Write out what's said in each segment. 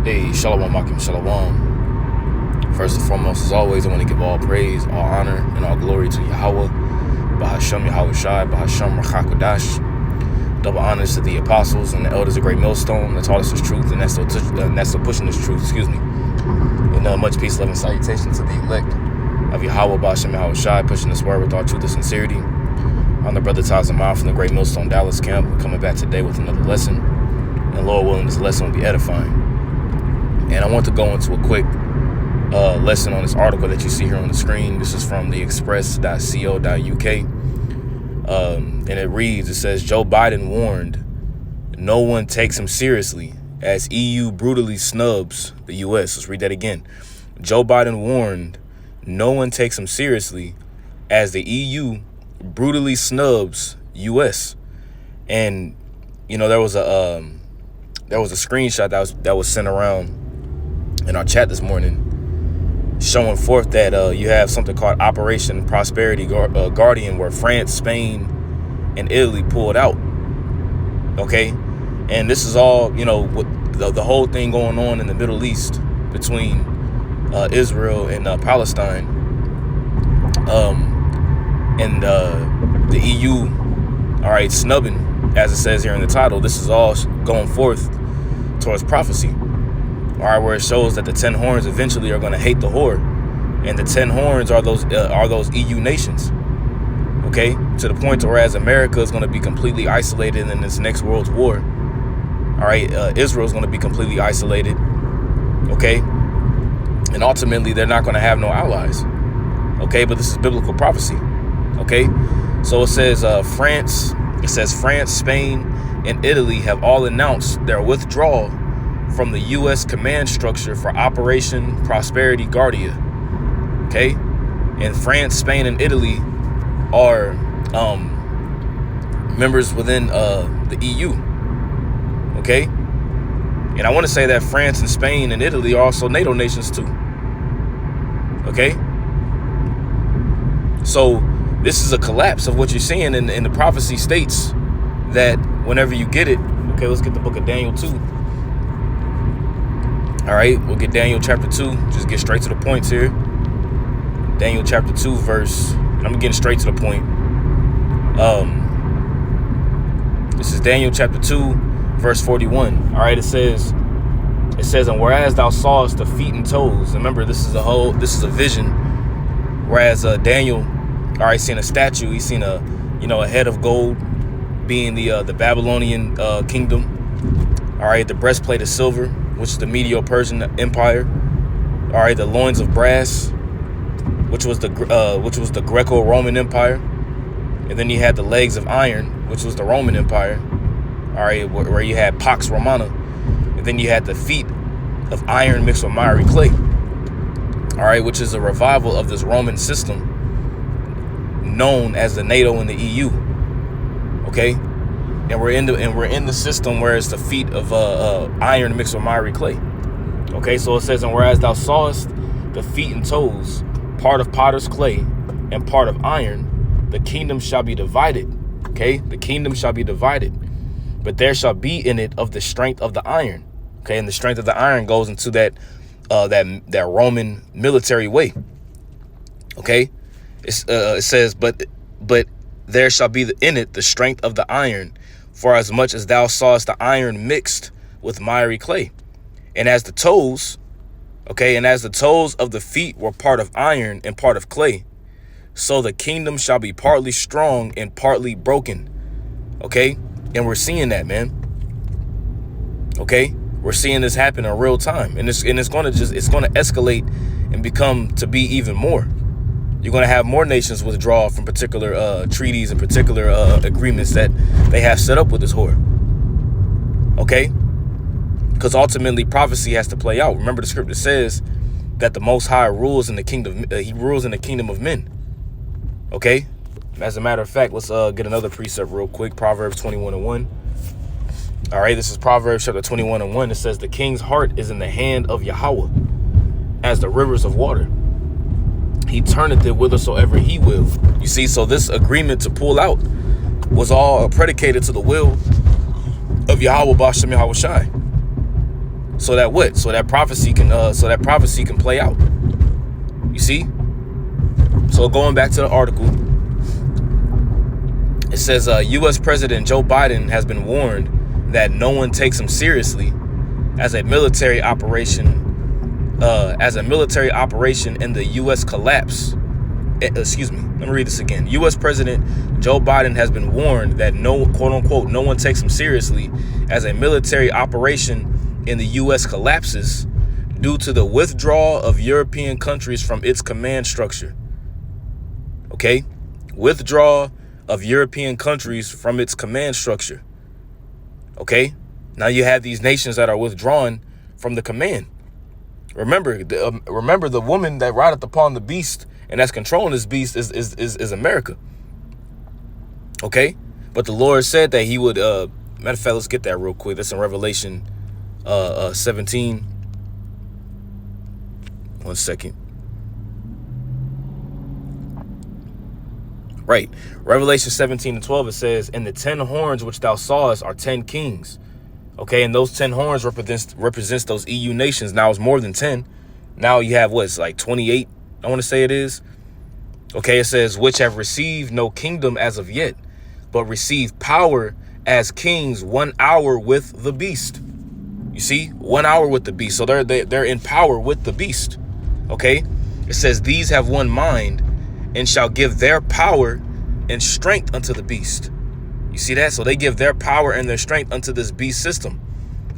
Hey, Shalom Makim Shalom. First and foremost, as always, I want to give all praise, all honor, and all glory to Yahweh, Bahashem Yahweh Shai, Bahashem Rachakodash. Double honors to the apostles and the elders of Great Millstone that taught us this truth, and that's still pushing this truth, And much peace, love, and salutation to the elect of Yahweh, Bahashem Yahweh Shai, pushing this word with all truth and sincerity. I'm the brother Tazamah from the Great Millstone Dallas camp. We're coming back today with another lesson, and Lord willing, this lesson will be edifying. And I want to go into a quick lesson on this article that you see here on the screen. This is from the express.co.uk. And it reads, it says, Joe Biden warned no one takes him seriously as EU brutally snubs the U.S. Let's read that again. Joe Biden warned no one takes him seriously as the EU brutally snubs U.S. And, you know, there was a screenshot that was sent around in our chat this morning showing forth that you have something called Operation Prosperity Guardian, where France, Spain, and Italy pulled out. Okay, and this is all, you know, with the whole thing going on in the Middle East between Israel and Palestine, and the EU, all right, snubbing, as it says here in the title. This is all going forth towards prophecy. All right, where it shows that the 10 horns eventually are going to hate the whore, and the 10 horns are those EU nations. Okay, to the point to whereas America is going to be completely isolated in this next world's war. All right, Israel is going to be completely isolated. Okay, and ultimately they're not going to have no allies. Okay, but this is biblical prophecy. Okay, so it says France, Spain, and Italy have all announced their withdrawal from the U.S. command structure for Operation Prosperity Guardian. Okay, and France, Spain, and Italy are members within the EU. Okay, and I want to say that France and Spain and Italy are also NATO nations too. Okay, so this is a collapse of what you're seeing, and the prophecy states that whenever you get it. Okay, let's get the book of Daniel 2. All right, we'll get Daniel chapter 2. Just get straight to the points here. Daniel chapter 2 verse, and I'm getting straight to the point. This is Daniel chapter 2 verse 41. All right, it says, and whereas thou sawest the feet and toes. Remember, this is a vision. Whereas Daniel, all right, seen a statue. He's seen a head of gold, being the Babylonian kingdom. All right, the breastplate of silver, which is the Medo-Persian Empire. All right, the loins of brass, which was the Greco-Roman Empire, and then you had the legs of iron, which was the Roman Empire. All right, where you had Pax Romana, and then you had the feet of iron mixed with miry clay. All right, which is a revival of this Roman system known as the NATO and the EU. Okay. And we're in the system where it's the feet of iron mixed with miry clay. Okay, so it says, and whereas thou sawest the feet and toes, part of potter's clay and part of iron, the kingdom shall be divided. Okay, the kingdom shall be divided, but there shall be in it of the strength of the iron. Okay, and the strength of the iron goes into that Roman military way. Okay, it says, but there shall be in it the strength of the iron, for as much as thou sawest the iron mixed with miry clay. And as the toes, okay, and as the toes of the feet were part of iron and part of clay, so the kingdom shall be partly strong and partly broken. Okay, and we're seeing that, man. Okay, we're seeing this happen in real time, and it's going to escalate and become to be even more. You're going to have more nations withdraw from particular treaties and particular agreements that they have set up with this whore. Okay? Because ultimately prophecy has to play out. Remember, the scripture says that the Most High rules in the kingdom. He rules in the kingdom of men. Okay? As a matter of fact, let's get another precept real quick. Proverbs 21:1. All right, this is Proverbs chapter 21:1. It says, the king's heart is in the hand of Yahweh, as the rivers of water. He turneth it whithersoever he will. You see, so this agreement to pull out was all predicated to the will of Yahweh Bashem Yahweh Shai. So that what? So that prophecy can play out. You see? So going back to the article, it says U.S. President Joe Biden has been warned that no one takes him seriously as a military operation in the U.S. collapse. Excuse me. Let me read this again. U.S. President Joe Biden has been warned that quote unquote, no one takes him seriously as a military operation in the U.S. collapses due to the withdrawal of European countries from its command structure. Okay? Withdrawal of European countries from its command structure. Okay? Now you have these nations that are withdrawn from the command. Remember the woman that rideth upon the beast and that's controlling this beast is America. Okay? But the Lord said that he would, matter of fact, let's get that real quick. That's in Revelation 17. 1 second. Right. Revelation 17:12, it says, and the 10 horns which thou sawest are 10 kings. Okay, and those 10 horns represents those EU nations. Now it's more than 10. Now you have it's like 28, I want to say it is. Okay, it says, which have received no kingdom as of yet, but receive power as kings 1 hour with the beast. You see, 1 hour with the beast. So they're in power with the beast. Okay, it says these have one mind and shall give their power and strength unto the beast. You see that? So they give their power and their strength unto this beast system.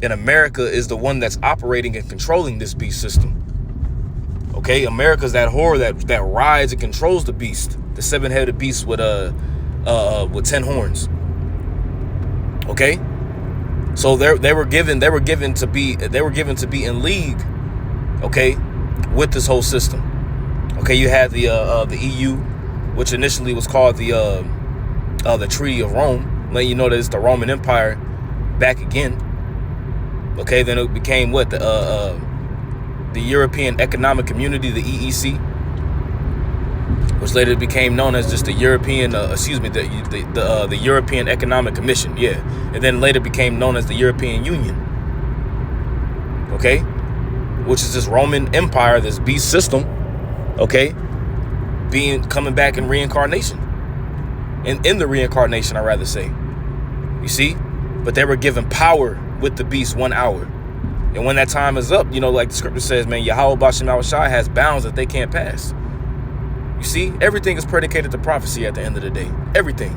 And America is the one that's operating and controlling this beast system. Okay, America's that whore that rides and controls the beast, the 7-headed beast with 10 horns. Okay, so they were given to be in league. Okay, with this whole system. Okay, you had the EU, which initially was called the Treaty of Rome, letting you know that it's the Roman Empire back again. Okay, then it became the European Economic Community, the EEC, which later became known as just the European, the European Economic Commission, yeah, and then later became known as the European Union. Okay, which is this Roman Empire, this beast system. Okay, coming back in reincarnation, in the reincarnation, I rather say. You see, but they were given power with the beast 1 hour. And when that time is up, like the scripture says, man, Yahweh Bashim Al-Shai has bounds that they can't pass. You see, everything is predicated to prophecy at the end of the day. Everything.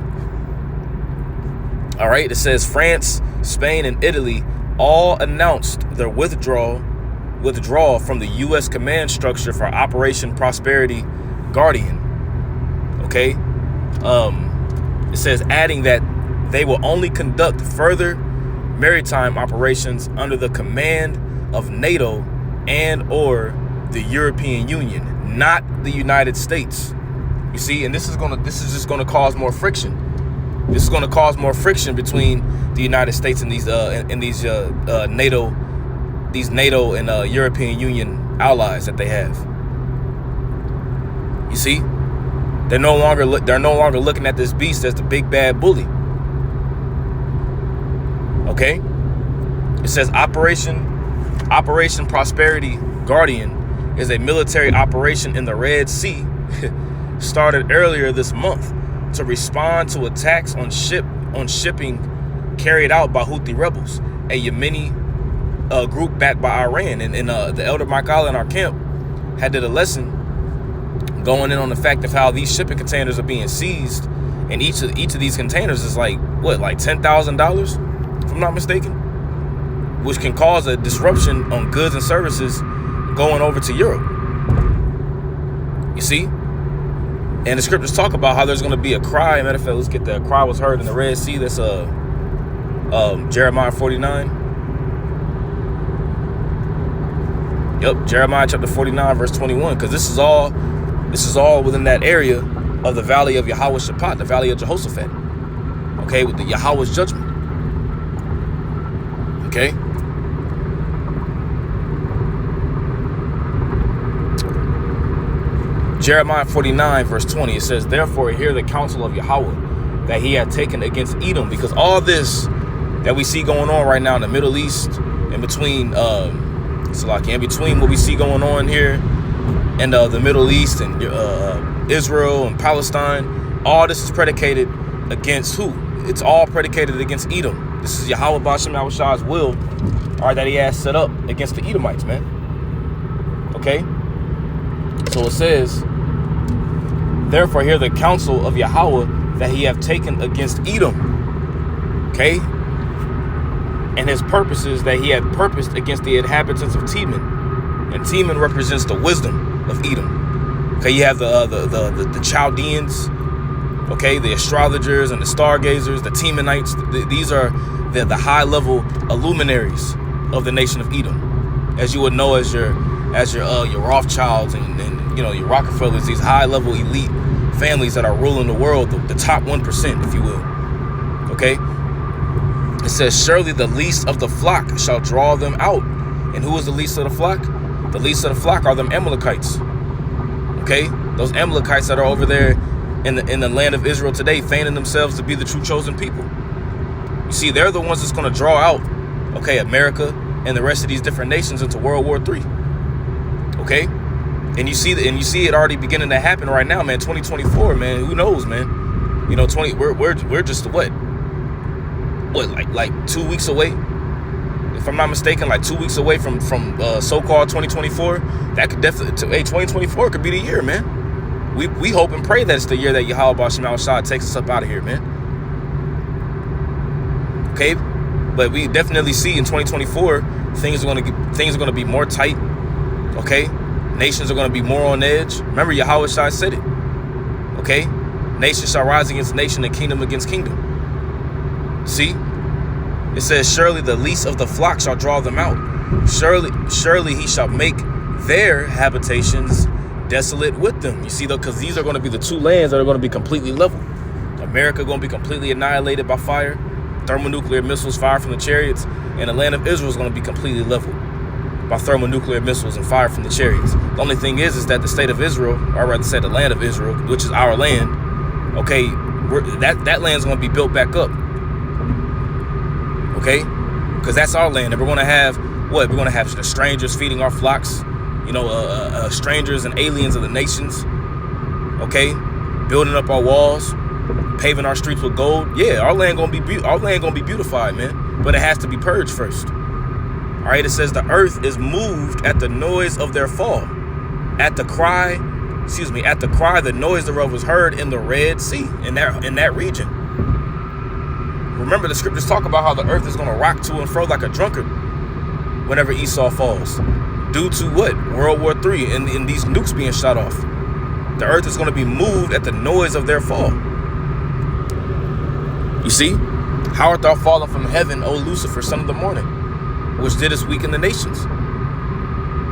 All right. It says France, Spain, and Italy all announced their withdrawal from the U.S. command structure for Operation Prosperity Guardian. Okay. It says, adding that they will only conduct further maritime operations under the command of NATO and or the European Union, not the United States. You see, and this is just gonna cause more friction. This is gonna cause more friction between the United States and these NATO and European Union allies that they have. You see, they're no longer looking at this beast as the big bad bully. Okay, it says Operation Prosperity Guardian is a military operation in the Red Sea started earlier this month to respond to attacks on shipping carried out by Houthi rebels, a Yemeni group backed by Iran. And the Elder Mike Allah in our camp did a lesson going in on the fact of how these shipping containers are being seized, and each of these containers is like $10,000. If I'm not mistaken, which can cause a disruption on goods and services going over to Europe. You see? And the scriptures talk about how there's going to be a cry. Matter of fact, let's get that. A cry was heard in the Red Sea. That's Jeremiah 49. Yep, Jeremiah chapter 49, verse 21. Because this is all within that area of the valley of Yahweh Shaphat, the valley of Jehoshaphat. Okay, with the Yahweh's judgment. Okay. Jeremiah 49 verse 20, it says, therefore hear the counsel of Yahweh that he had taken against Edom. Because all this that we see going on right now in the Middle East in between in between what we see going on here in the Middle East and Israel and Palestine, all this is predicated against who? It's all predicated against Edom. This is Yahweh Ba'ashem Yahushai's will, all right, that he has set up against the Edomites, man. Okay? So it says, therefore hear the counsel of Yahweh that he have taken against Edom. Okay? And his purposes that he had purposed against the inhabitants of Teman. And Teman represents the wisdom of Edom. Okay, you have the Chaldeans, okay, the astrologers and the stargazers, the Temanites. These are the high-level luminaries of the nation of Edom. As you would know, as your Rothschilds and you know, your Rockefellers, these high-level elite families that are ruling the world, the top 1%, if you will. Okay? It says, surely the least of the flock shall draw them out. And who is the least of the flock? The least of the flock are them Amalekites. Okay? Those Amalekites that are over there in the land of Israel today, feigning themselves to be the true chosen people. You see, they're the ones that's going to draw out, okay, America and the rest of these different nations into World War III. Okay? And you see it already beginning to happen right now, man. 2024, man. Who knows, man? You know, we're just what like 2 weeks away, if I'm not mistaken, like 2 weeks away from so-called 2024. That could definitely, 2024 could be the year, man. We hope and pray that it's the year that Yahweh Ba'ashem Yahushai takes us up out of here, man. Okay, but we definitely see in 2024 things are going to be more tight. Okay, nations are going to be more on edge. Remember, Yahweh Shai said it. Okay, nation shall rise against nation and kingdom against kingdom. See, it says, surely the least of the flock shall draw them out. Surely he shall make their habitations desolate with them. You see, though, because these are going to be the two lands that are going to be completely level. America going to be completely annihilated by fire, thermonuclear missiles fired from the chariots, and the land of Israel is going to be completely leveled by thermonuclear missiles and fire from the chariots. The only thing is that the state of Israel, or rather say the land of Israel, which is our land, okay, that land's going to be built back up. Okay, because that's our land, and we're going to have what? We're going to have the strangers feeding our flocks, you know, strangers and aliens of the nations. Okay, building up our walls, paving our streets with gold. Yeah, our land gonna be beautified, man. But it has to be purged first. All right, it says the earth is moved at the noise of their fall. At the cry, the noise thereof was heard in the Red Sea, in that region. Remember, the scriptures talk about how the earth is going to rock to and fro like a drunkard whenever Esau falls. Due to what? World War III and these nukes being shot off. The earth is going to be moved at the noise of their fall. You see? How art thou fallen from heaven, O Lucifer, son of the morning, which didst weaken the nations?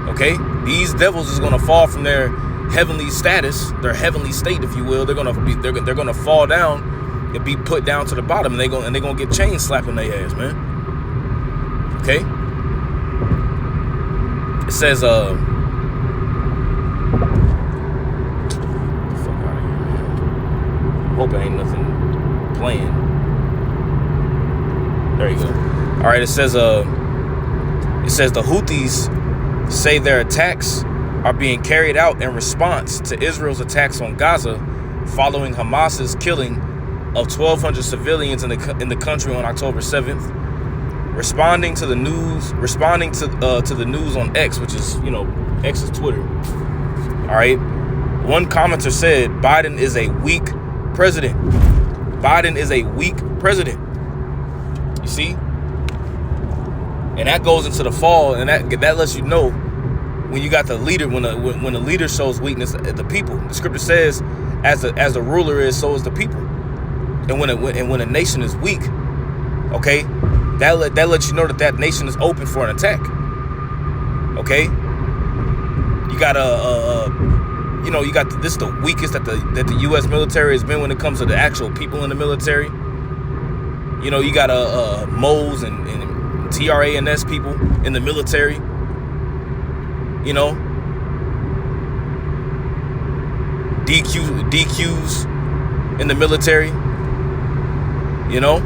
Okay? These devils is going to fall from their heavenly status, their heavenly state, if you will. They're going to fall down and be put down to the bottom, and they're gonna get chains slapping their ass, man. Okay? It says fuck out of here, man. Hope it ain't nothing playing. There you go. Alright, it says the Houthis say their attacks are being carried out in response to Israel's attacks on Gaza following Hamas's killing of 1,200 civilians in the country on October 7th, responding to the news on X, which is, you know, X is Twitter. All right, one commenter said Biden is a weak president. Biden is a weak president. You see, and that goes into the fall, and that lets you know when you got the leader, when the leader shows weakness at the people. The scripture says, as the ruler is, so is the people. And when a nation is weak, okay, that lets you know that nation is open for an attack. Okay, you got this is the weakest that the U.S. military has been when it comes to the actual people in the military. You know, you got MOs and TRANS people in the military. You know, DQs in the military. You know,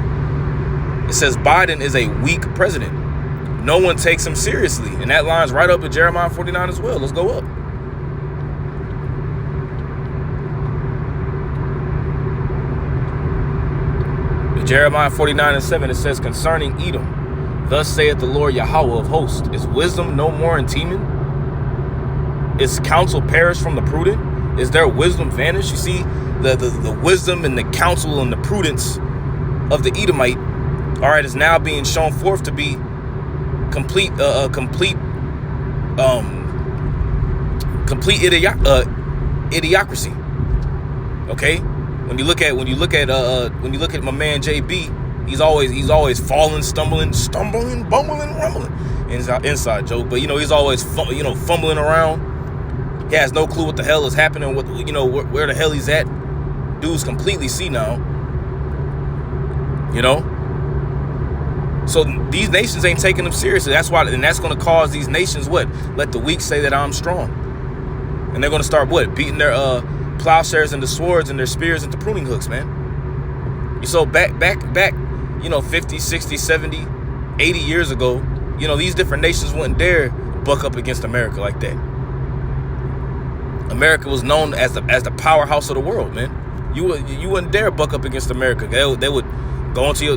it says Biden is a weak president. no one takes him seriously. And that lines right up with Jeremiah 49 as well. Let's go up. Jeremiah 49:7, it says, concerning Edom, thus saith the Lord Yahweh of hosts, is wisdom no more in Teman? Is counsel perished from the prudent? Is their wisdom vanished? You see, the wisdom and the counsel and the prudence of the Edomite, all right, is now being shown forth to be complete idiocracy. Okay? When you look at my man JB, he's always falling, stumbling, bumbling, rumbling. Inside joke, but he's always fumbling around. He has no clue what the hell is happening, where the hell he's at. Dude's completely senile. So these nations ain't taking them seriously. That's why, and that's going to cause these nations what? Let the weak say that I'm strong, and they're going to start what? Beating their plowshares into swords and their spears into pruning hooks, man. So back 50, 60, 70, 80 years ago, these different nations wouldn't dare buck up against America like that. America was known as the powerhouse of the world, man. You wouldn't dare buck up against America. They would go into your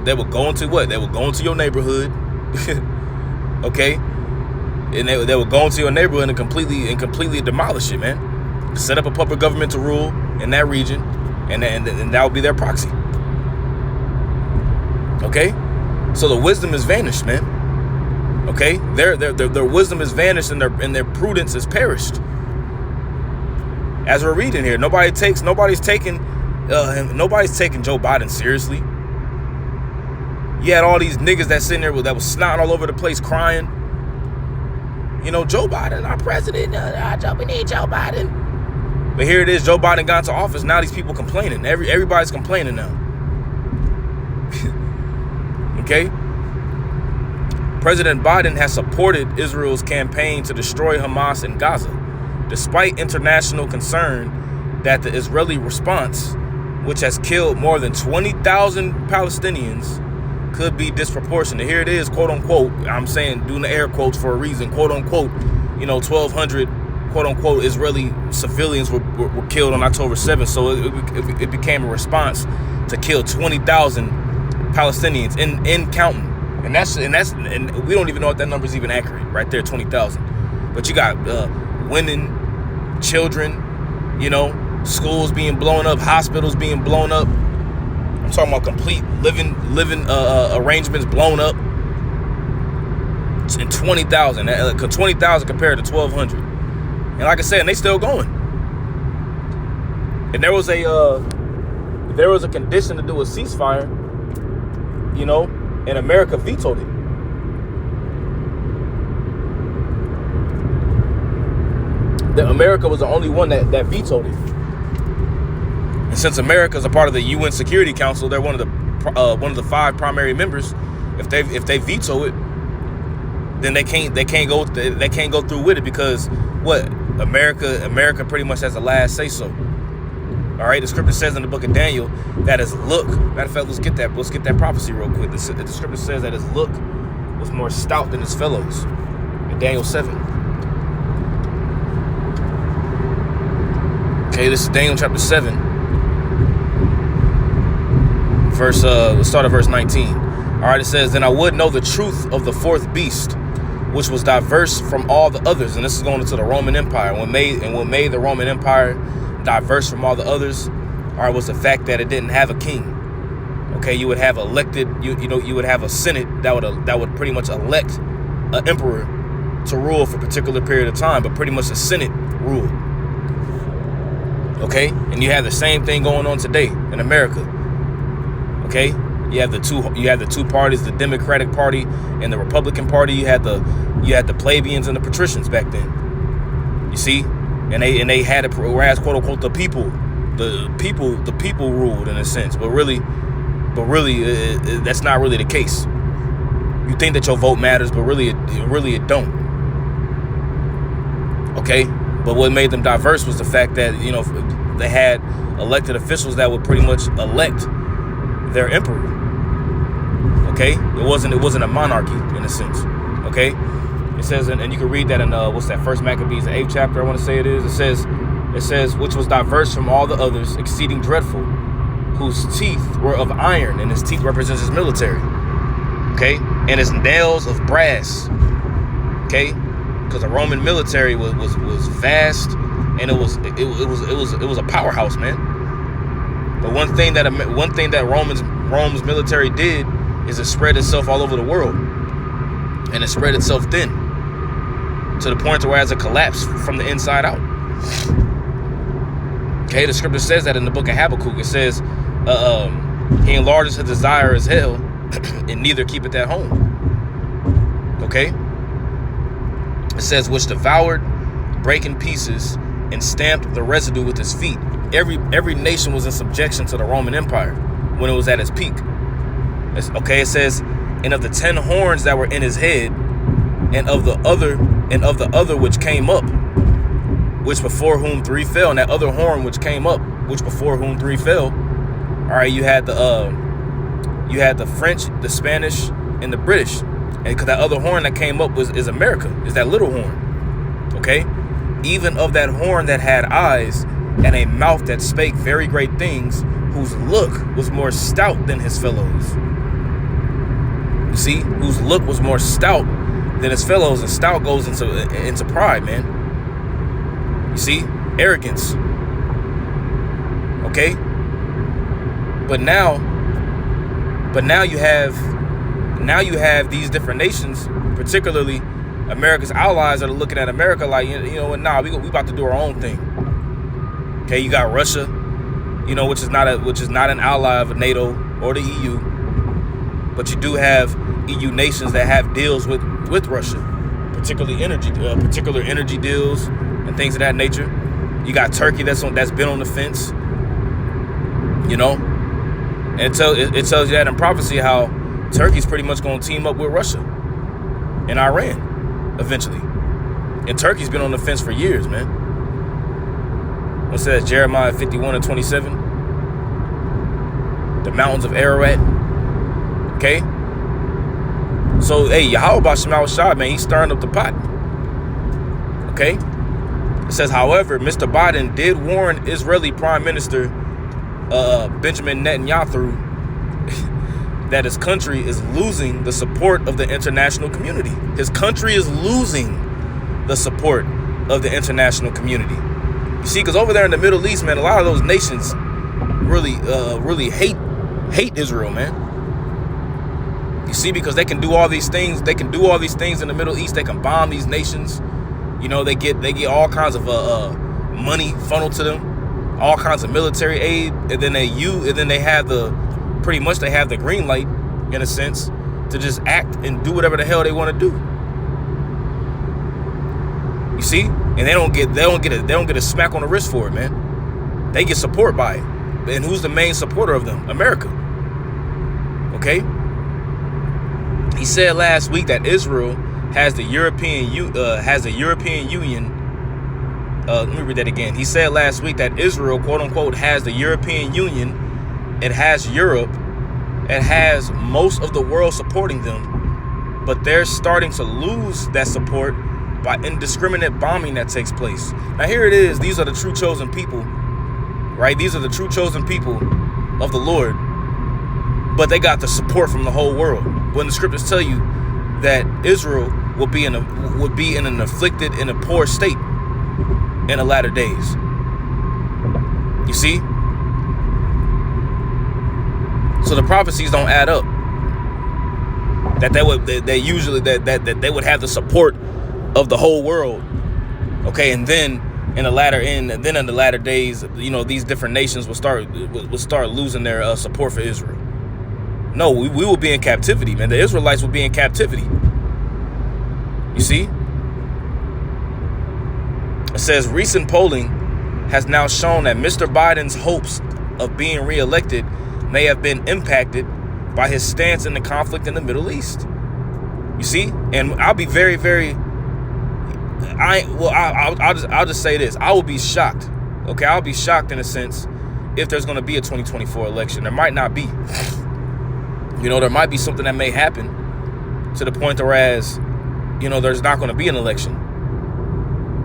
neighborhood, okay? And they would go into your neighborhood and completely demolish it, man. Set up a puppet government to rule in that region, and that would be their proxy. Okay, so the wisdom is vanished, man. Okay, their wisdom is vanished, and their prudence is perished. As we're reading here, nobody's taking Joe Biden seriously. You had all these niggas that sitting there that was snotting all over the place, crying. Joe Biden, our president. We need Joe Biden. But here it is, Joe Biden got into office. Now these people complaining. Everybody's complaining now. Okay? President Biden has supported Israel's campaign to destroy Hamas in Gaza, despite international concern that the Israeli response, which has killed more than 20,000 Palestinians, could be disproportionate. Here it is, quote unquote, I'm saying doing the air quotes for a reason, quote unquote, 1,200 quote unquote Israeli civilians were killed on October 7th. So it became a response to kill 20,000 Palestinians in counting. And we don't even know if that number is even accurate right there, 20,000. But you got women, children, schools being blown up, hospitals being blown up. I'm talking about complete living arrangements blown up. And 20,000, 20,000 compared to 1,200. And like I said, and they still going. And there was a condition to do a ceasefire, and America vetoed it. America was the only one that vetoed it. And since America is a part of the UN Security Council, they're one of the 5 primary members. If they veto it, then they can't go through with it, because what? America pretty much has the last say so. All right, the scripture says in the book of Daniel that his look, matter of fact, let's get that prophecy real quick. The scripture says that his look was more stout than his fellows in Daniel 7. Okay, this is Daniel chapter 7, let's start at verse 19. All right, it says, then I would know the truth of the fourth beast, which was diverse from all the others. And this is going into the Roman Empire. What made the Roman Empire diverse from all the others, all right, was the fact that it didn't have a king. Okay, you would have elected, you would have a senate that would pretty much elect an emperor to rule for a particular period of time, but pretty much the Senate ruled. Okay, and you have the same thing going on today in America. Okay, you have the two parties, the Democratic Party and the Republican Party. You had the plebeians and the patricians back then. You see, and they had it, whereas quote unquote the people ruled in a sense, but really that's not really the case. You think that your vote matters, but really it don't. Okay, but what made them diverse was the fact that they had elected officials that would pretty much elect their emperor. Okay, it wasn't a monarchy in a sense. Okay, it says, and you can read that in what's that, First Maccabees, the 8th chapter, I want to say it is. It says, which was diverse from all the others, exceeding dreadful, whose teeth were of iron, and his teeth represents his military. Okay, and his nails of brass. Okay, because the Roman military was vast, and it was a powerhouse, man. But one thing that Rome's military did is it spread itself all over the world, and it spread itself thin to the point where it collapsed from the inside out. Okay, the scripture says that in the book of Habakkuk. It says, he enlarges his desire as hell, and neither keepeth at home. Okay, it says, which devoured, brake in pieces, and stamped the residue with his feet. Every nation was in subjection to the Roman Empire when it was at its peak. Okay, it says, and of the 10 horns that were in his head, and of the other which came up, which before whom 3 fell, and that other horn which came up, which before whom 3 fell. All right, you had the French, the Spanish, and the British, and because that other horn that came up is America, is that little horn. Okay, even of that horn that had eyes and a mouth that spake very great things, whose look was more stout than his fellows. You see, whose look was more stout than his fellows, and stout goes into pride, man. You see, arrogance. Okay, but now you have these different nations, particularly America's allies, that are looking at America like, you know what, nah, we about to do our own thing. Okay, you got Russia, you know, which is not an ally of NATO or the EU, but you do have EU nations that have deals with Russia, particularly particular energy deals and things of that nature. You got Turkey that's been on the fence, you know, and it tells you that in prophecy how Turkey's pretty much going to team up with Russia and Iran eventually, and Turkey's been on the fence for years, man. It says Jeremiah 51:27, the mountains of Ararat. Okay, so hey, Yahweh Shema Shah, man, he's stirring up the pot. Okay, it says, however, Mr. Biden did warn Israeli Prime Minister Benjamin Netanyahu that his country is losing the support of the international community. His country is losing the support of the international community. You see, because over there in the Middle East, man, a lot of those nations really hate Israel, man. You see, because they can do all these things. They can do all these things in the Middle East. They can bomb these nations. You know, they get all kinds of money funneled to them, all kinds of military aid, and then they have the green light, in a sense, to just act and do whatever the hell they want to do. You see, and they don't get a smack on the wrist for it, man. They get support by it. And who's the main supporter of them? America. Okay. He said last week that Israel has the European Union. Let me read that again. He said last week that Israel, quote unquote, has the European Union. It has Europe. It has most of the world supporting them, but they're starting to lose that support by indiscriminate bombing that takes place. Now here it is. These are the true chosen people, right? These are the true chosen people of the Lord, but they got the support from the whole world. When the scriptures tell you that Israel would be in an afflicted and a poor state in the latter days. You see? So the prophecies don't add up. That they would have the support of the whole world. Okay, and then in the latter days, you know, these different nations will start losing their support for Israel. No, we will be in captivity, man. The Israelites will be in captivity. You see? It says recent polling has now shown that Mr. Biden's hopes of being reelected may have been impacted by his stance in the conflict in the Middle East. You see? And I'll be very, very... I'll just say this. I will be shocked. Okay, I'll be shocked in a sense if there's going to be a 2024 election. There might not be. You know, there might be something that may happen to the point whereas there's not going to be an election.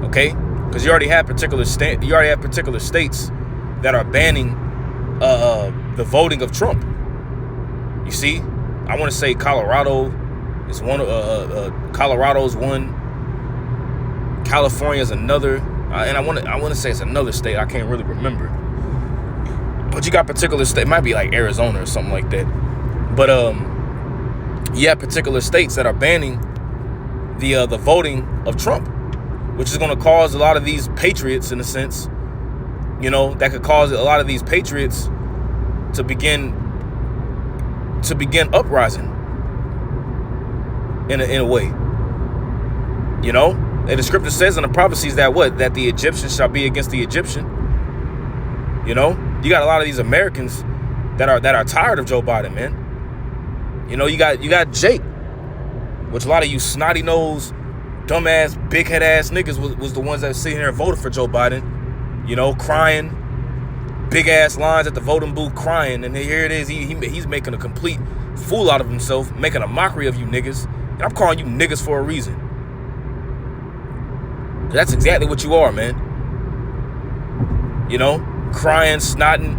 Okay? Because you already have particular states that are banning the voting of Trump. You see, I want to say Colorado is one. Colorado's one. California is another, and I want to say it's another state. I can't really remember. But you got particular state, it might be like Arizona or something like that. But you have particular states that are banning the voting of Trump, which is going to cause a lot of these patriots, in a sense, that could cause a lot of these patriots to begin uprising in a way. And the scripture says in the prophecies that that the Egyptian shall be against the Egyptian. You got a lot of these Americans that are tired of Joe Biden, man. You got Jake, which a lot of you snotty nosed, dumbass, big head ass niggas was the ones that sitting here and voted for Joe Biden. Crying, big ass lines at the voting booth, crying, and here it is. He's making a complete fool out of himself, making a mockery of you niggas, and I'm calling you niggas for a reason. That's exactly what you are, man. Crying, snotting,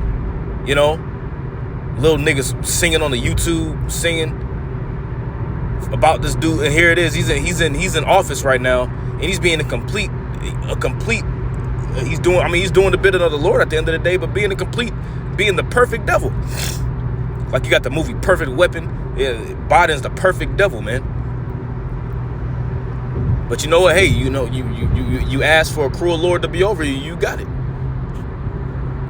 little niggas singing on the YouTube, singing about this dude, and here it is. He's in office right now, and he's being he's doing the bidding of the Lord at the end of the day, but being the perfect devil. Like you got the movie Perfect Weapon. Yeah, Biden's the perfect devil, man. But you know what? Hey, you asked for a cruel Lord to be over you. You got it.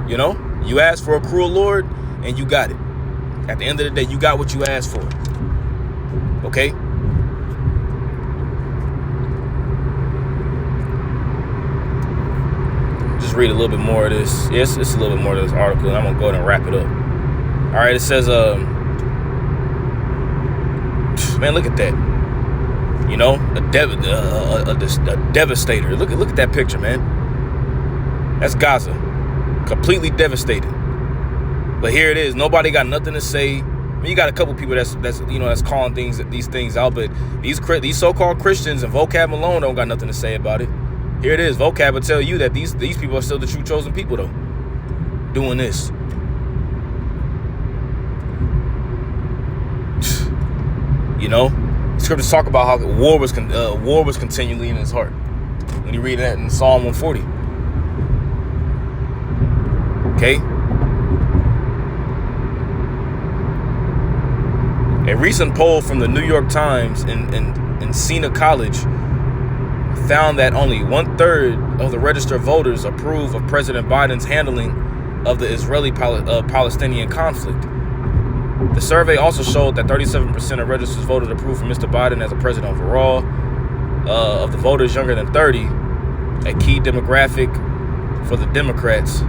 You asked for a cruel Lord, and you got it. At the end of the day, you got what you asked for. Okay? Just read a little bit more of this. Yes, it's a little bit more of this article, and I'm gonna go ahead and wrap it up. All right, it says, man, look at that. A devastator. Look at that picture, man. That's Gaza, completely devastated. But here it is. Nobody got nothing to say. You got a couple people that's calling these things out, but these so-called Christians and Vocab Malone don't got nothing to say about it. Here it is. Vocab will tell you that these people are still the true chosen people, though, doing this. Scriptures talk about how war was continually in his heart. When you read that in Psalm 140. Okay? A recent poll from the New York Times in Siena College found that only 1/3 of the registered voters approve of President Biden's handling of the Israeli-Palestinian conflict. The survey also showed that 37% of registered voters approved for Mr. Biden as a president overall. Of the voters younger than 30, a key demographic for the Democrats.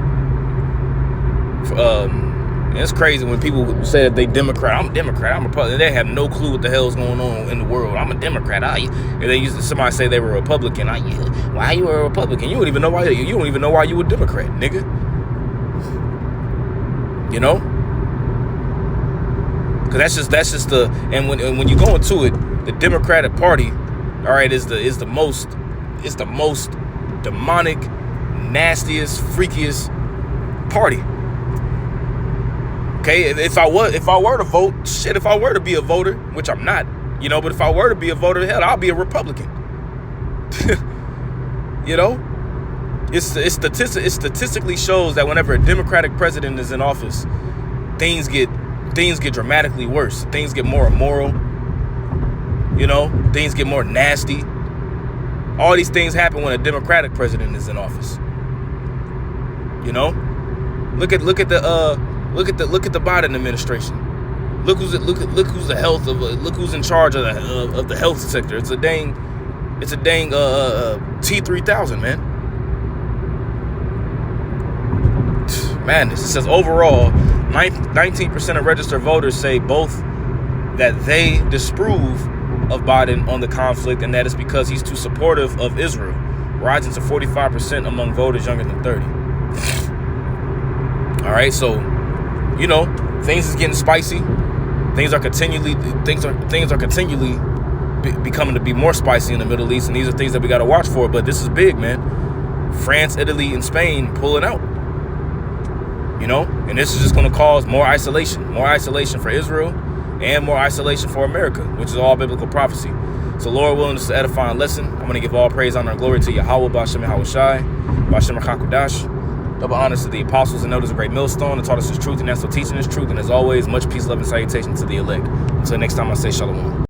It's crazy when people say that they Democrat. I'm a Democrat. I'm a Republican. They have no clue what the hell is going on in the world. I'm a Democrat. Somebody say they were a Republican. Why you were a Republican? You don't even know why. You don't even know why you were a Democrat, nigga. Because that's just the, and when you go into it, the Democratic Party, all right, is the most demonic, nastiest, freakiest party. Okay, if I were to vote, shit, if I were to be a voter, which I'm not, but if I were to be a voter, hell, I'll be a Republican. It statistically shows that whenever a Democratic president is in office, things get dramatically worse. Things get more immoral. Things get more nasty. All these things happen when a Democratic president is in office. Look at the Biden administration. Look who's in charge of the health sector. It's a dang T-3000, man. Madness. It says overall, 19% of registered voters say both that they disapprove of Biden on the conflict and that it's because he's too supportive of Israel, rising to 45% among voters younger than 30. All right, so things is getting spicy. Things are continually becoming to be more spicy in the Middle East, and these are things that we got to watch for. But this is big, man. France, Italy, and Spain pulling out. You know, and this is just going to cause more isolation for Israel, and more isolation for America, which is all biblical prophecy. So, Lord willing, this is an edifying lesson. I'm going to give all praise, honor, and glory to Yahweh, B'Hashem Yahawashi, B'Hashem HaKadosh. Double honors to the apostles and elders of Great Millstone that taught us this truth, and that's still teaching this truth. And as always, much peace, love, and salutation to the elect. Until next time, I say shalom.